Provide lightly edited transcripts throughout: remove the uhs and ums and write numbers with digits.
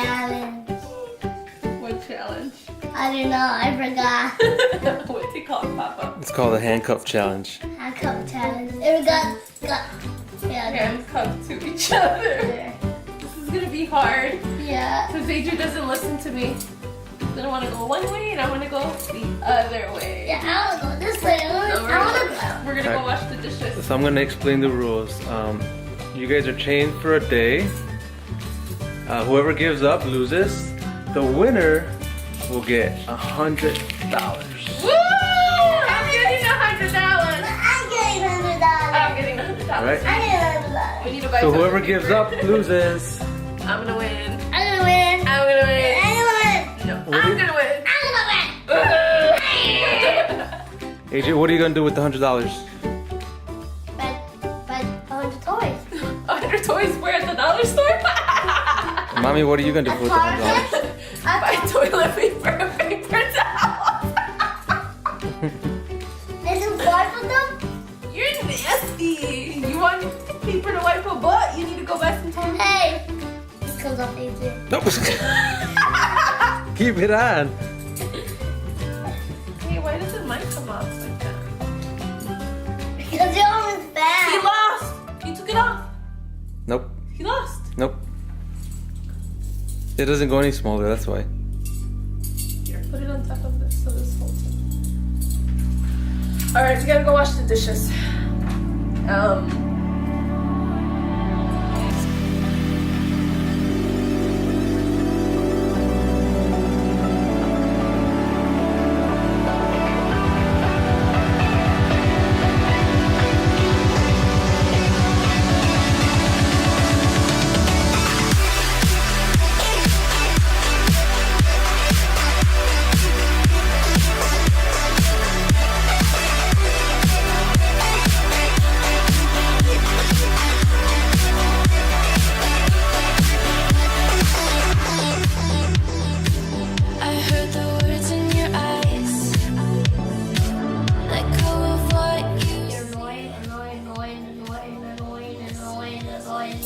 challenge. What challenge? I don't know, I forgot. What's it called, Papa? It's called the handcuff challenge. Handcuff challenge. It got Handcuffed to each other. This is gonna be hard. Yeah. Because Adrian doesn't listen to me. I don't want to go one way and I want to go the other way. Yeah, I wanna go this way. So we're gonna go wash the dishes. So I'm gonna explain the rules. You guys are chained for a day. Whoever gives up loses. The winner will get $100. Woo! I'm getting $100. I'm getting $100. I'm getting $100. Right? I get $100. We need to buy So something whoever for gives her. up loses. I'm gonna win. I'm gonna win. I'm gonna win. I'm gonna win. No, What I'm is- gonna win. I'm gonna win. AJ, what are you gonna do with the $100? Buy 100 toys. 100 toys where at the dollar store? Mommy, what are you gonna do with the $100? Buy toilet paper and paper towels. Is it far from them? You're nasty. You want paper to wipe a butt? You need to go buy some toilet paper. Hey. It comes off easy. Nope. Keep it on. Hey, why doesn't mine come off like that? Because you're always He bad. lost. He took it off. Nope. He lost. Nope. It doesn't go any smaller, that's why. Here, put it on top of this so this holds it. All right, we gotta go wash the dishes. I heard the words in your eyes. Let go of what you You're annoying, annoying, annoying, annoying, annoying, annoying, annoying,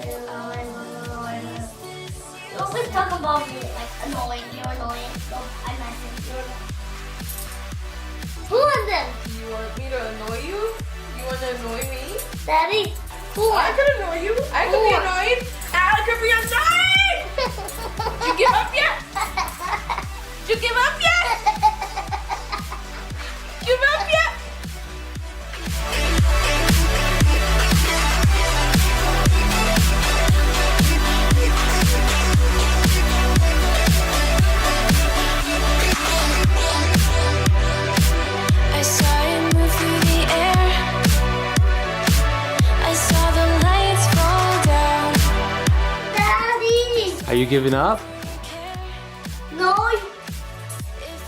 annoying, annoying. You always talk about me like annoying, you're annoying. So I'm not saying you're annoying. Who was it? You want me to annoy you? You want to annoy me? Daddy? Who I was could annoy you. I could be annoyed. I could be annoyed. Did you give up yet? Did you give up yet? Give up yet? I saw it move through the air. I saw the lights fall down. Daddy? Are you giving up? No, If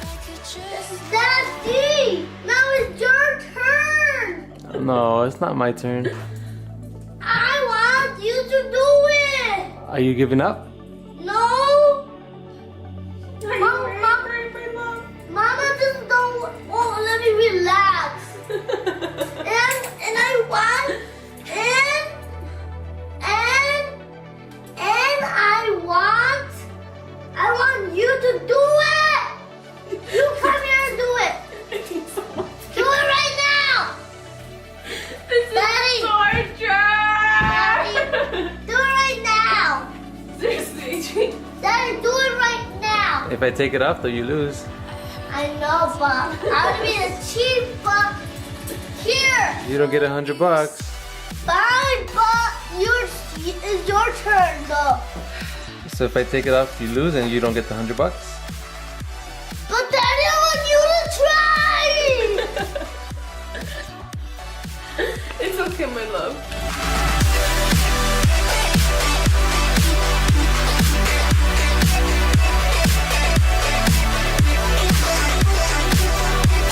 I could just Daddy! Now it's your turn! No, it's not my turn. I want you to do it! Are you giving up? No! Mama just won't let me relax. and I want I want you to do it. You come here and do it. Do it right now. This is Daddy. torture. Do it right now. Seriously, Adrian. Daddy, do it right now. If I take it off, though, you lose. I know, but I would be the chief, but here. You don't get $100. Fine, but it's your turn, though. So if I take it off, you lose, and you don't get the $100. But Daddy, I want you to try. It's okay, my love.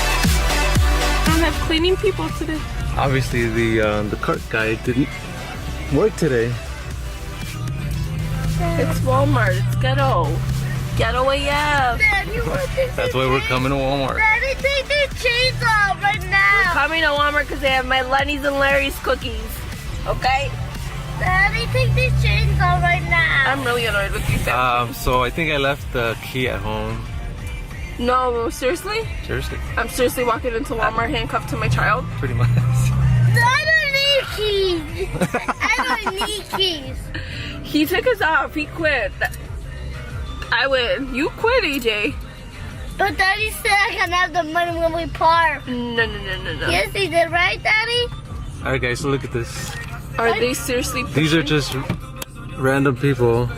I don't have cleaning people today. Obviously, the cart guy didn't work today. It's Walmart. It's ghetto. Ghetto AF. Daddy, what is That's why we're coming to Walmart. Daddy, take their chains off right now. Coming to Walmart because they have my Lenny's and Larry's cookies. Okay? Daddy, take these chains off right now. I'm really annoyed with you. So I think I left the key at home. No, seriously? Seriously? I'm seriously walking into Walmart handcuffed to my child. Pretty much. I don't need keys. I don't need keys. He took us off. He quit. I win. You quit, AJ. But Daddy said I can have the money when we park. No. Yes, he did, right, Daddy? Alright guys, so look at this. Are they seriously pushing? These are just random people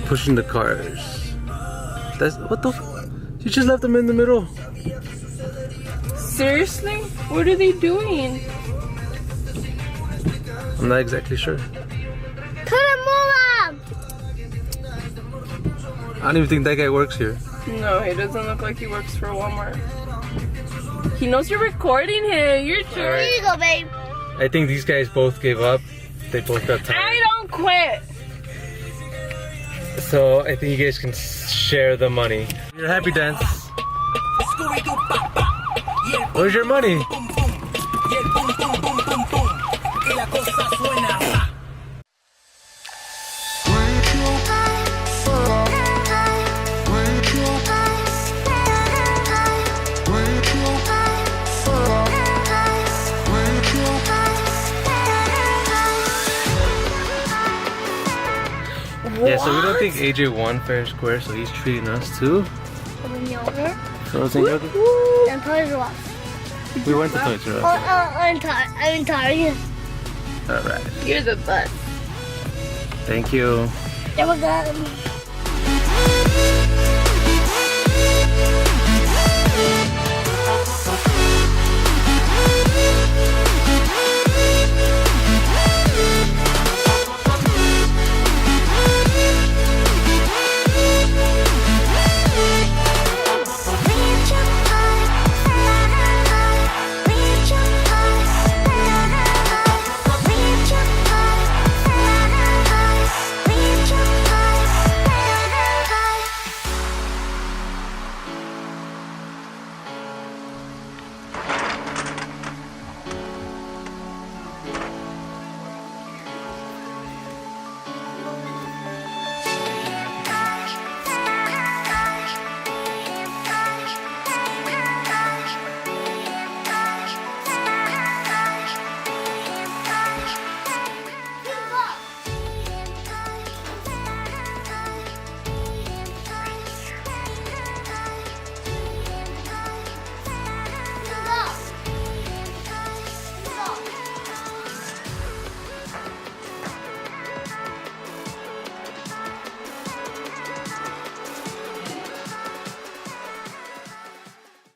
pushing the cars. That's what the you just left them in the middle. Seriously? What are they doing? I'm not exactly sure. Put them all up. I don't even think that guy works here. No, he doesn't look like he works for Walmart. He knows you're recording him. You're Here jerk. you go, babe. I think these guys both gave up. They both got tired. I don't quit. So I think you guys can share the money. Your happy dance. Where's your money? Yeah, so we don't think AJ won fair and square, so he's treating us too. Yogurt. Frozen yogurt. And Toys R Us. We went to Toys R Us. I'm Target. Alright. You're the best. Thank you. There we go.